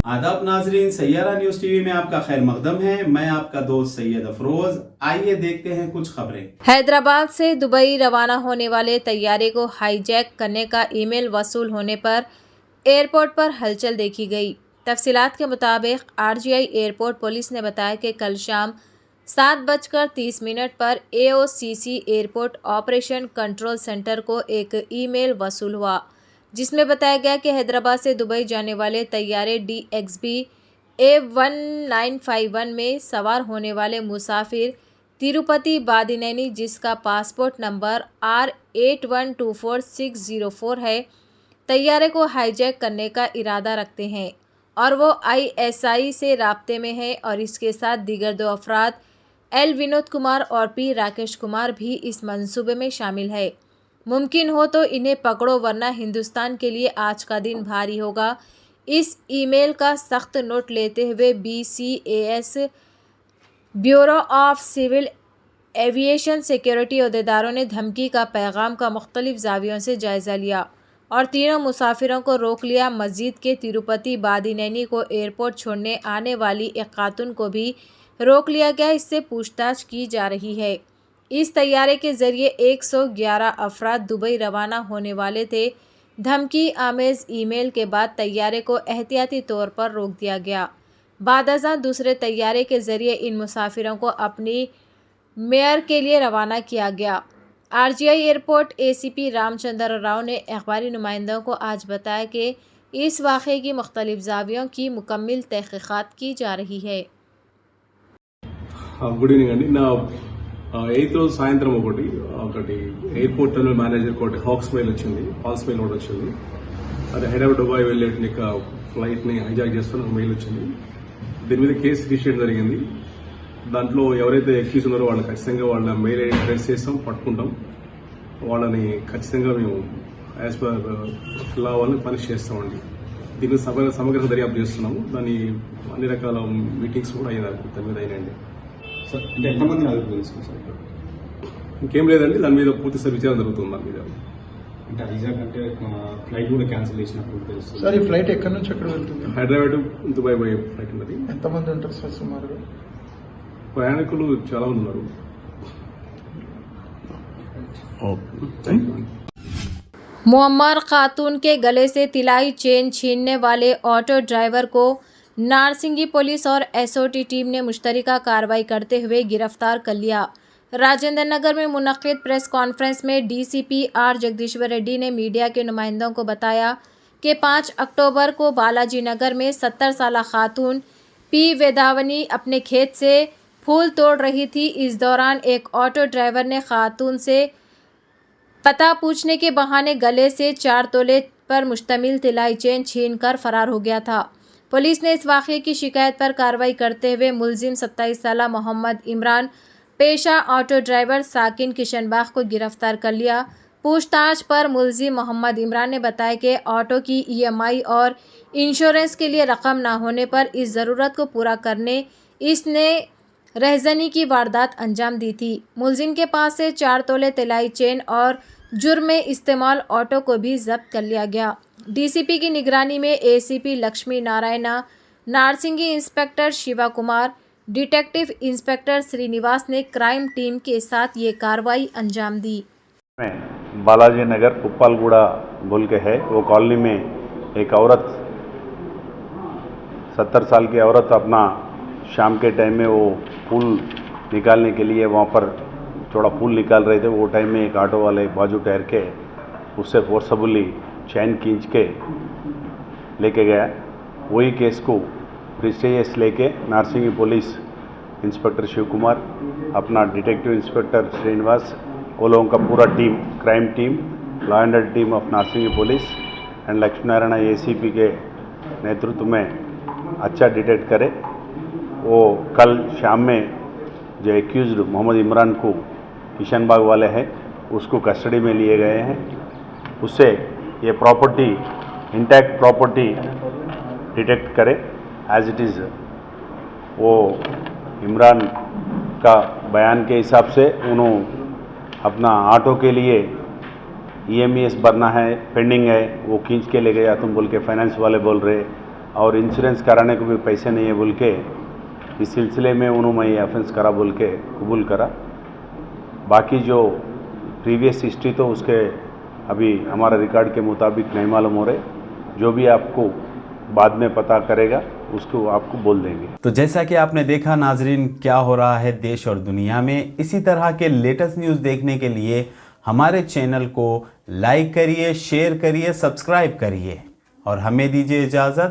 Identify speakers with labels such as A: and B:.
A: आदाब नाजरीन, Saiyaara news TV में आपका खैर मकदम है। मैं आपका दोस्त सैयद अफरोज। आइए देखते हैं कुछ खबरें।
B: हैदराबाद से दुबई रवाना होने वाले तैयारे को हाईजैक करने का ईमेल वसूल होने पर एयरपोर्ट पर हलचल देखी गई। तफसीलात के मुताबिक आरजीआई एयरपोर्ट पुलिस ने बताया कि कल शाम 7:30 पर एओसीसी एयरपोर्ट ऑपरेशन कंट्रोल सेंटर को एक ईमेल वसूल हुआ, जिसमें बताया गया कि हैदराबाद से दुबई जाने वाले तैयारे DXB A1951 में सवार होने वाले मुसाफिर तिरुपति बादिनेनी, जिसका पासपोर्ट नंबर R8124-604 है, तैयारे को हाईजैक करने का इरादा रखते हैं और वो ISI से राब्ते में है और इसके साथ दीगर 2 अफराद L विनोद कुमार और P राकेश कुमार भी इस मंसूबे में शामिल है। मुमकिन हो तो इन्हें पकड़ो वरना हिंदुस्तान के लिए आज का दिन भारी होगा। इस ईमेल का सख्त नोट लेते हुए BCAS bureau of civil aviation security अहदेदारों ने धमकी का पैगाम का मुख्तलिफ जावियों से जायज़ा लिया और तीनों मुसाफिरों को रोक लिया। मस्जिद के तिरुपति बादिनेनी को एयरपोर्ट छोड़ने आने वाली एक खातून को भी रोक लिया गया। इससे पूछताछ की जा रही है। इस तैयारे के ज़रिए 111 अफराद दुबई रवाना होने वाले थे। धमकी आमेज़ ईमेल के बाद तैयारे को एहतियाती तौर पर रोक दिया गया। बादअज़ां दूसरे तैयारे के ज़रिए इन मुसाफिरों को अपनी मेयर के लिए रवाना किया गया। RGI airport ACP Ramchandra Rao ने अखबारी नुमाइंदों को आज बताया कि इस वाक़े की मुख्तलिफ जावियों की मुकम्मल तहक़ीक़ात की जा रही है।
C: గుడ్ ఈవినింగ్ అండి. నా 8th రోజు సాయంత్రం ఒకటి ఎయిర్పోర్ట్ టర్మినల్ మేనేజర్ ఒకటి హాక్స్ మెయిల్ వచ్చింది, ఫాల్స్ మెయిల్ ఒకటి వచ్చింది. అది హైదరాబాద్ దుబాయ్ వెళ్ళే ఫ్లైట్ ని హైజాక్ చేస్తున్న ఒక మెయిల్ వచ్చింది. దీని మీద కేసు రిజిస్టర్ జరిగింది. దాంట్లో ఎవరైతే ఎక్యూజ్ ఉన్నారో వాళ్ళని ఖచ్చితంగా వాళ్ళ మెయిల్ ఐడి ట్రేస్ చేస్తాం, పట్టుకుంటాం. వాళ్ళని ఖచ్చితంగా మేము యాజ్ పర్ లా వాళ్ళని పనిష్ చేస్తామండి. దీని సమగ్ర దర్యాప్తు చేస్తున్నాము. దాని అన్ని రకాల మీటింగ్స్ కూడా దాని మీద అయినాయండి. ఇంకేం లేదండి, దాని మీద పూర్తి విచారణ జరుగుతుంది. దాని మీద
D: ఫ్లైట్ కూడా క్యాన్సిల్ చేసినప్పుడు తెలుస్తుంది.
E: సార్, ఈ ఫ్లైట్ ఎక్కడి నుంచి ఎక్కడ వెళ్తుంది?
C: హైదరాబాద్ దుబాయ్ పోయే ఫ్లైట్ ఉన్నది.
E: ఎంతమంది ఉంటారు సార్ సుమారుగా?
C: ప్రయాణికులు చాలా మంది ఉన్నారు.
B: मुअम्मर खातून के गले से तिलाई चेन छीनने वाले ऑटो ड्राइवर को नारसिंगी पुलिस और SOT टीम ने मुश्तरका कार्रवाई करते हुए गिरफ्तार कर लिया। राजेंद्र नगर में मुनक्किद प्रेस कॉन्फ्रेंस में DCP R जगदीश्वर रेड्डी ने मीडिया के नुमाइंदों को बताया कि 5 अक्टूबर को बालाजी नगर में 70 साल खातून P वेदावनी अपने खेत से फूल तोड़ रही थी। इस दौरान एक ऑटो ड्राइवर ने खातून से पता पूछने के बहाने गले से 4 तोले पर मुश्तमिल तिलाई चेन छीनकर फरार हो गया था। पुलिस ने इस वाक़े की शिकायत पर कार्रवाई करते हुए मुलजिम 27 साल मोहम्मद इमरान पेशा ऑटो ड्राइवर साकिन किशनबाग को गिरफ्तार कर लिया। पूछताछ पर मुलजिम मोहम्मद इमरान ने बताया कि ऑटो की EMI और इंश्योरेंस के लिए रकम न होने पर इस ज़रूरत को पूरा करने इसने रहज़नी की वारदात अंजाम दी थी। मुलजिम के पास से 4 तोले तिलाई चेन और जुर्म इस्तेमाल ऑटो को भी जब्त कर लिया गया। DCP की निगरानी में ACP Lakshmi Narayana, Narsingi inspector Shiva Kumar, detective inspector Srinivas ने क्राइम टीम के साथ ये कार्रवाई अंजाम दी।
F: बालाजी नगर कुप्पालगुड़ा बोल के है, वो कॉलोनी में एक औरत 70 साल की औरत अपना शाम के टाइम में वो फूल निकालने के लिए वहाँ पर थोड़ा फूल निकाल रहे थे। वो टाइम में एक ऑटो वाले बाजू ठहर के उससे फोर्सबली चैन खींच के लेके गया। वही केस को प्रीस्टेज लेके नारसिंगी पुलिस इंस्पेक्टर शिव कुमार, अपना डिटेक्टिव इंस्पेक्टर श्रीनिवास, वो लोगों का पूरा team, crime team, law and order team of Narsingi police and Lakshmi Narayan ACP के नेतृत्व में अच्छा डिटेक्ट करे। वो कल शाम में जो एक्यूज्ड मोहम्मद इमरान को किशनबाग वाले हैं उसको कस्टडी में लिए गए हैं। उससे ये प्रॉपर्टी इंटैक्ट प्रॉपर्टी डिटेक्ट करे एज इट इज़। वो इमरान का बयान के हिसाब से उन्होंने अपना ऑटो के लिए EMES भरना है, पेंडिंग है, वो खींच के ले गया तुम बोल के फाइनेंस वाले बोल रहे। और इंश्योरेंस कराने को भी पैसे नहीं है बोल के इस सिलसिले में उन्होंने ये ऑफेंस करा बोल के कबूल करा। बाकी जो प्रीवियस हिस्ट्री तो उसके अभी हमारा रिकॉर्ड के मुताबिक नहीं मालूम हो रहे, जो भी आपको बाद में पता करेगा उसको आपको बोल देंगे।
A: तो जैसा कि आपने देखा नाजरीन, क्या हो रहा है देश और दुनिया में। इसी तरह के लेटेस्ट न्यूज़ देखने के लिए हमारे चैनल को लाइक करिए, शेयर करिए, सब्सक्राइब करिए और हमें दीजिए इजाज़त।